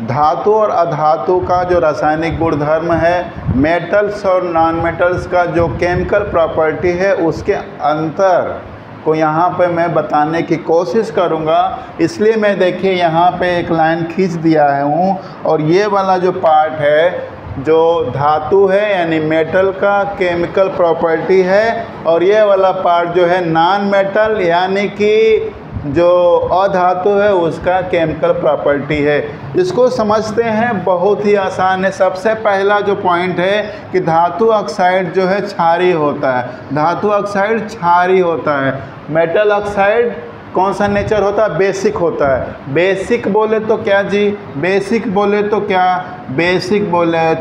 धातु और अधातु का जो रासायनिक गुणधर्म है, मेटल्स और नॉन मेटल्स का जो केमिकल प्रॉपर्टी है, उसके अंतर को यहाँ पे मैं बताने की कोशिश करूँगा। इसलिए मैं देखिए यहाँ पे एक लाइन खींच दिया हूँ, और ये वाला जो पार्ट है जो धातु है यानी मेटल का केमिकल प्रॉपर्टी है, और ये वाला पार्ट जो है नॉन मेटल यानी कि जो अधातु है उसका केमिकल प्रॉपर्टी है। इसको समझते हैं, बहुत ही आसान है। सबसे पहला जो पॉइंट है कि धातु ऑक्साइड जो है क्षारीय होता है। धातु ऑक्साइड क्षारीय होता है। मेटल ऑक्साइड कौन सा नेचर होता है? बेसिक होता है। बेसिक बोले तो क्या जी? बेसिक बोले तो क्या? बेसिक बोले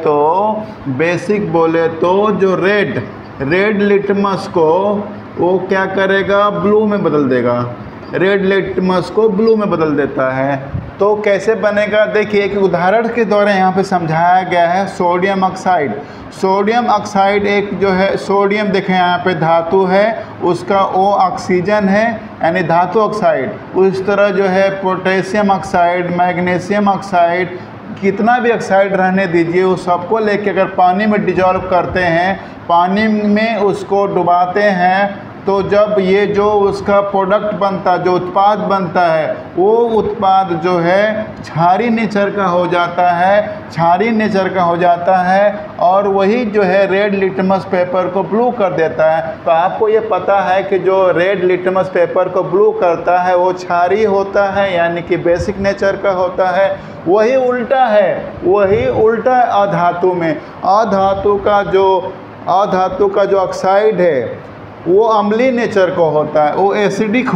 तो जो रेड लिटमस को वो क्या करेगा? ब्लू में बदल देगा। रेड लिटमस को ब्लू में बदल देता है। तो कैसे बनेगा? देखिए एक उदाहरण के द्वारा यहाँ पे समझाया गया है। Sodium oxide. सोडियम ऑक्साइड एक जो है, सोडियम देखें यहाँ पे धातु है, उसका O ऑक्सीजन है यानी धातु ऑक्साइड। उस तरह जो है पोटेशियम ऑक्साइड, मैग्नीशियम ऑक्साइड, कितना भी ऑक्साइड रहने दीजिए, उस सबको लेके अगर पानी में डिजॉल्व करते हैं, पानी में उसको डुबाते हैं, तो जब ये जो उसका प्रोडक्ट बनता, जो उत्पाद बनता है, वो उत्पाद जो है क्षारीय नेचर का हो जाता है। क्षारीय नेचर का हो जाता है और वही जो है रेड लिटमस पेपर को ब्लू कर देता है। तो आपको ये पता है कि जो रेड लिटमस पेपर को ब्लू करता है वो क्षारीय होता है यानी कि बेसिक नेचर का होता है। वही उल्टा है, वही उल्टा है अधातु में। अधातु का जो ऑक्साइड है वो अम्लीय नेचर को होता है, वो एसिडिक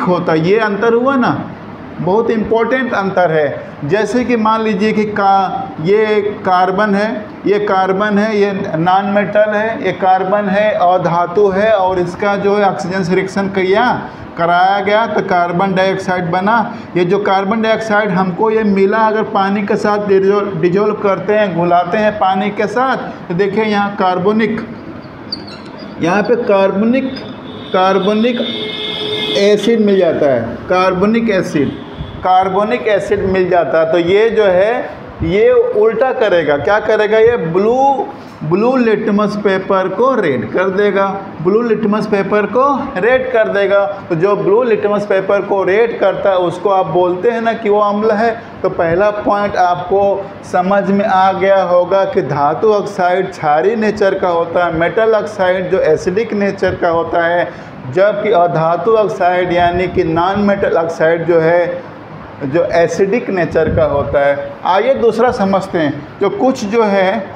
होता है। ये अंतर हुआ ना, बहुत इम्पोर्टेंट अंतर है। जैसे कि मान लीजिए कि ये कार्बन है, ये नॉन मेटल है, ये कार्बन है और धातु है, और इसका जो है ऑक्सीजन से रिएक्शन कराया गया तो कार्बन डाइऑक्साइड बना। ये जो कार्बन डाइऑक्साइड हमको ये मिला, अगर पानी के साथ डिजोल्व करते हैं, घुलाते हैं पानी के साथ, तो देखिए यहाँ यहाँ पे कार्बनिक एसिड मिल जाता है। कार्बोनिक एसिड मिल जाता है। तो ये जो है ये उल्टा करेगा। क्या करेगा? ये ब्लू लिटमस पेपर को रेड कर देगा। तो जो ब्लू लिटमस पेपर को रेड करता है उसको आप बोलते हैं ना कि वो अम्ल है। तो पहला पॉइंट आपको समझ में आ गया होगा कि धातु ऑक्साइड क्षारीय नेचर का होता है, मेटल ऑक्साइड जो एसिडिक नेचर का होता है, जबकि अधातु ऑक्साइड यानी कि नॉन मेटल ऑक्साइड जो है जो एसिडिक नेचर का होता है। आइए दूसरा समझते हैं। जो कुछ जो है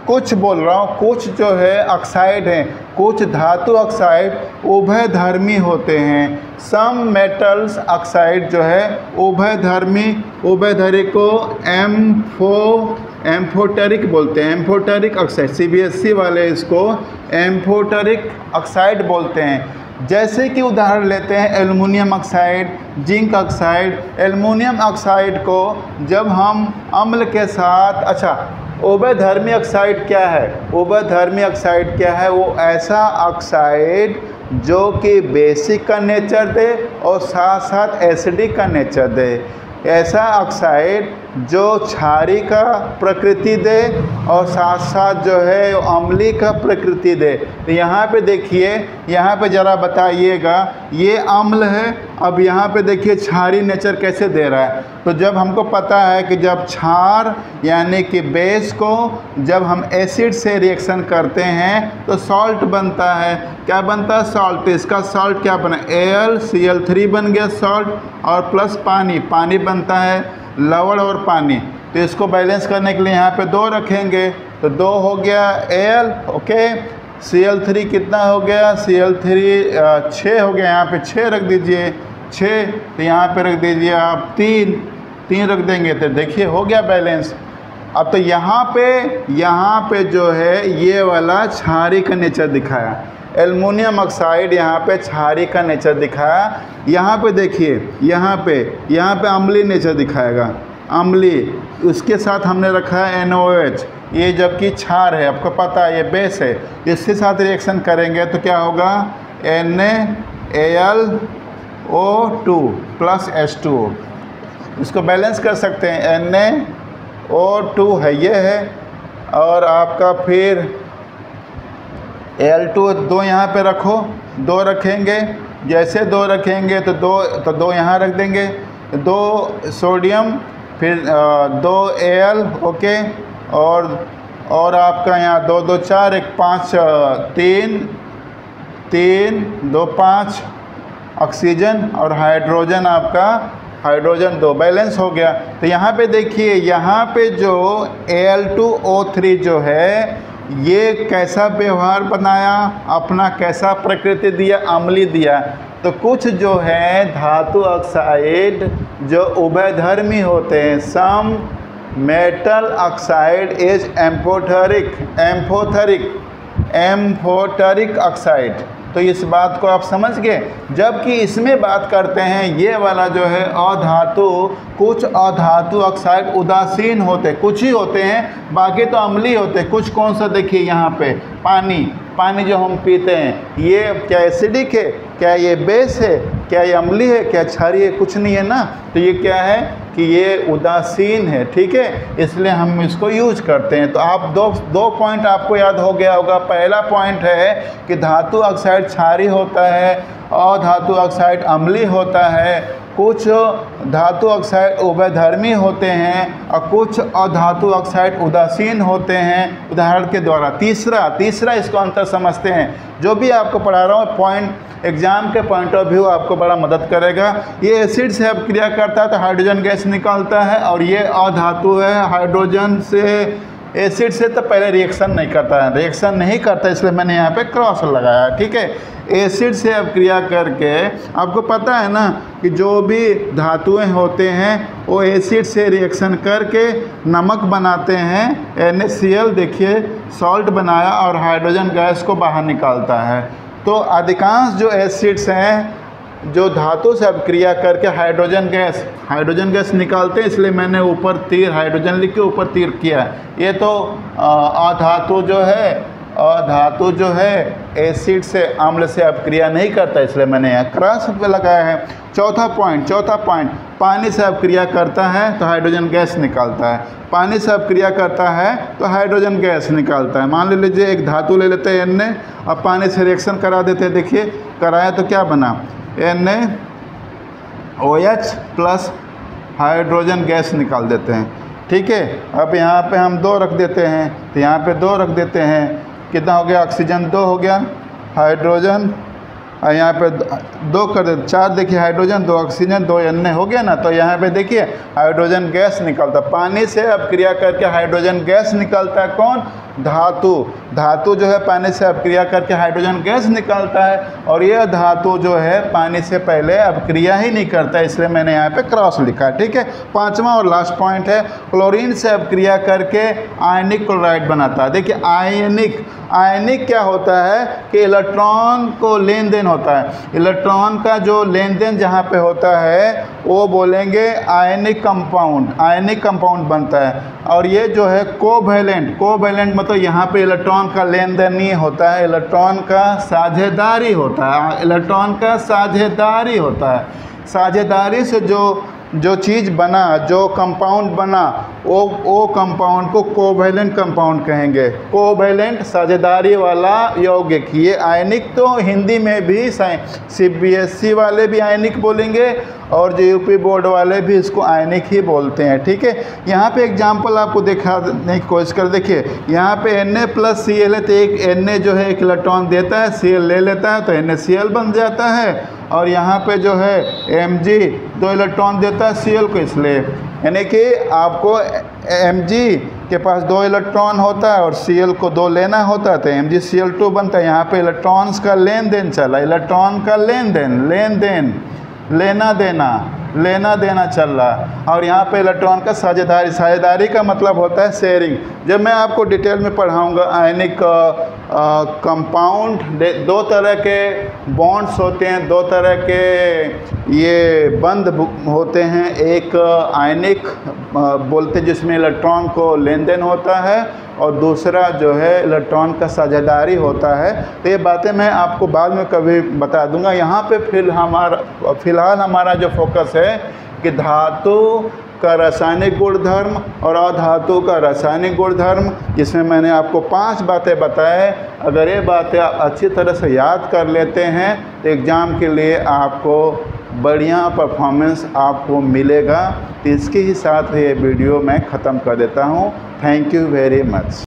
कुछ बोल रहा हूँ, कुछ जो है ऑक्साइड हैं, कुछ धातु ऑक्साइड उभयधर्मी होते हैं। सम मेटल्स ऑक्साइड जो है उभयधर्मी को एम्फोटेरिक बोलते हैं। एम्फोटेरिक ऑक्साइड, CBSE वाले इसको एम्फोटेरिक ऑक्साइड बोलते हैं। जैसे कि उदाहरण लेते हैं aluminium oxide, zinc oxide. Aluminium oxide को जब हम अम्ल के साथ, उभयधर्मी ऑक्साइड क्या है? वो ऐसा ऑक्साइड जो कि बेसिक का नेचर दे और साथ साथ एसिडिक का नेचर दे। ऐसा ऑक्साइड जो क्षारीय का प्रकृति दे और साथ साथ जो है अम्लीय का प्रकृति दे। तो यहाँ पे देखिए, यहाँ पे ज़रा बताइएगा, ये अम्ल है, अब यहाँ पे देखिए क्षारीय नेचर कैसे दे रहा है। तो जब हमको पता है कि जब क्षार यानी कि बेस को जब हम एसिड से रिएक्शन करते हैं तो सॉल्ट बनता है। क्या बनता है? सॉल्ट। इसका सॉल्ट क्या बना? AlCl3 बन गया सॉल्ट, और प्लस पानी बनता है, लवण और पानी। तो इसको बैलेंस करने के लिए यहाँ पे 2 रखेंगे, तो 2 हो गया Al, ओके। Cl3 कितना हो गया? Cl3 6 हो गया, यहाँ पे 6 रख दीजिए, 6। तो यहाँ पे रख दीजिए आप 3 रख देंगे, तो देखिए हो गया बैलेंस। अब तो यहाँ पे जो है ये वाला क्षारीय का नेचर दिखाया। एल्युमिनियम ऑक्साइड यहाँ पे क्षारीय का नेचर दिखाया। यहाँ पे देखिए, यहाँ पे अम्लीय नेचर दिखाएगा, अम्लीय। उसके साथ हमने रखा है NOH, ये जबकि क्षार है, आपको पता है ये बेस है। इसके साथ रिएक्शन करेंगे तो क्या होगा? NaAlO2 plus H2O। इसको बैलेंस कर सकते हैं। NaO2 है, ये है, और आपका फिर Al2 दो यहाँ पे रखो, दो रखेंगे, जैसे दो रखेंगे तो दो यहाँ रख देंगे, दो सोडियम, फिर 2 Al, ओके, और आपका यहाँ 2 2 4 1 5 3 2 5 ऑक्सीजन और हाइड्रोजन, आपका हाइड्रोजन 2 बैलेंस हो गया। तो यहाँ पे देखिए, यहाँ पे जो Al2O3 जो है ये कैसा व्यवहार बनाया, अपना कैसा प्रकृति दिया, अम्लीय दिया। तो कुछ जो है धातु ऑक्साइड जो उभयधर्मी होते हैं, some metal oxide is amphoteric oxide. तो इस बात को आप समझ गए। जबकि इसमें बात करते हैं, ये वाला जो है अधातु, कुछ अधातु ऑक्साइड उदासीन होते, कुछ ही होते हैं, बाकी तो अम्लीय होते हैं। कुछ कौन सा देखिए यहाँ पे, पानी जो हम पीते हैं, ये क्या एसिडिक है, क्या ये बेस है, क्या ये अम्लीय है, क्या क्षारीय है, कुछ नहीं है ना। तो ये क्या है कि ये उदासीन है, ठीक है, इसलिए हम इसको यूज करते हैं। तो आप दो पॉइंट आपको याद हो गया होगा। पहला पॉइंट है कि धातु ऑक्साइड क्षारीय होता है और धातु ऑक्साइड अम्लीय होता है, कुछ धातु ऑक्साइड उभयधर्मी होते हैं और कुछ अधातु ऑक्साइड उदासीन होते हैं, उदाहरण के द्वारा। तीसरा इसको अंतर समझते हैं। जो भी आपको पढ़ा रहा हूँ पॉइंट एग्जाम के पॉइंट ऑफ व्यू आपको बड़ा मदद करेगा। ये एसिड से अब क्रिया करता है तो हाइड्रोजन गैस निकलता है, और ये अधातु है, हाइड्रोजन से एसिड से तो पहले रिएक्शन नहीं करता, इसलिए मैंने यहाँ पे क्रॉस लगाया, ठीक है। एसिड से अब क्रिया करके आपको पता है ना कि जो भी धातुएं होते हैं वो एसिड से रिएक्शन करके नमक बनाते हैं, NaCl, देखिए सॉल्ट बनाया और हाइड्रोजन गैस को बाहर निकालता है। तो अधिकांश जो एसिड्स हैं जो धातु से अब क्रिया करके हाइड्रोजन गैस निकालते हैं, इसलिए मैंने ऊपर तीर हाइड्रोजन लिख के ऊपर तीर किया। ये तो अधातु जो है एसिड से अम्ल से अब क्रिया नहीं करता, इसलिए मैंने यहाँ क्रॉस पे लगाया है। चौथा पॉइंट, पानी से अब क्रिया करता है तो हाइड्रोजन गैस निकालता है, पानी से अब क्रिया करता है तो हाइड्रोजन गैस निकालता है। मान लीजिए एक धातु ले लेते हैं Na, अब पानी से रिएक्शन करा देते हैं, देखिए कराया तो क्या बना, NaOH प्लस हाइड्रोजन गैस निकाल देते हैं, ठीक है। अब यहाँ पे हम 2 रख देते हैं, तो यहाँ पे 2 रख देते हैं, कितना हो गया, ऑक्सीजन 2 हो गया, हाइड्रोजन और यहाँ पे 2 कर देते, 4, देखिए हाइड्रोजन 2 ऑक्सीजन 2 Na हो गया ना। तो यहाँ पे देखिए हाइड्रोजन गैस निकलता, पानी से अब क्रिया करके हाइड्रोजन गैस निकलता है। कौन, धातु जो है पानी से अब क्रिया करके हाइड्रोजन गैस निकालता है, और यह धातु जो है पानी से पहले अब क्रिया ही नहीं करता, इसलिए मैंने यहाँ पे क्रॉस लिखा, ठीक है। पांचवा और लास्ट पॉइंट है, क्लोरीन से अब क्रिया करके आयनिक क्लोराइड बनाता है। देखिए आयनिक क्या होता है कि इलेक्ट्रॉन को लेन देन होता है, इलेक्ट्रॉन का जो लेन देन जहाँ पे होता है वो बोलेंगे आयनिक कंपाउंड बनता है। और ये जो है कोवैलेंट मतलब यहाँ पे इलेक्ट्रॉन का लेन देन नहीं होता है, इलेक्ट्रॉन का साझेदारी होता है। साझेदारी से जो चीज़ बना, जो कंपाउंड बना, वो कंपाउंड को कोवैलेंट कंपाउंड कहेंगे। कोवैलेंट साझेदारी वाला यौगिक। ये आयनिक तो हिंदी में भी CBSE वाले भी आयनिक बोलेंगे और जो यूपी बोर्ड वाले भी इसको आयनिक ही बोलते हैं, ठीक है। यहाँ पे एग्जांपल आपको दिखाने की कोशिश कर, देखिए यहाँ पे Na प्लस Cl है, तो एक Na जो है एक इलेक्ट्रॉन देता है, Cl ले लेता है तो NaCl बन जाता है। और यहाँ पे जो है Mg 2 इलेक्ट्रॉन देता है Cl को, इसलिए यानी कि आपको Mg के पास 2 इलेक्ट्रॉन होता है और Cl को 2 लेना होता है, तो MgCl2 बनता है। यहाँ पे इलेक्ट्रॉन्स का लेन देन चला, इलेक्ट्रॉन का लेन देन लेना देना चल रहा, और यहाँ पे इलेक्ट्रॉन का साझेदारी का मतलब होता है शेयरिंग। जब मैं आपको डिटेल में पढ़ाऊँगा आयनिक कंपाउंड, 2 तरह के बॉन्ड्स होते हैं, 2 तरह के ये बंध होते हैं। एक आयनिक बोलते जिसमें इलेक्ट्रॉन को लेन देन होता है, और दूसरा जो है इलेक्ट्रॉन का साझेदारी होता है। तो ये बातें मैं आपको बाद में कभी बता दूंगा। यहाँ पे फिलहाल हमारा जो फोकस है कि धातु का रासायनिक गुणधर्म और अधातु का रासायनिक गुणधर्म, जिसमें मैंने आपको 5 बातें बताए। अगर ये बातें आप अच्छी तरह से याद कर लेते हैं तो एग्ज़ाम के लिए आपको बढ़िया परफॉर्मेंस आपको मिलेगा। तो इसके ही साथ ये वीडियो मैं ख़त्म कर देता हूँ। Thank you very much.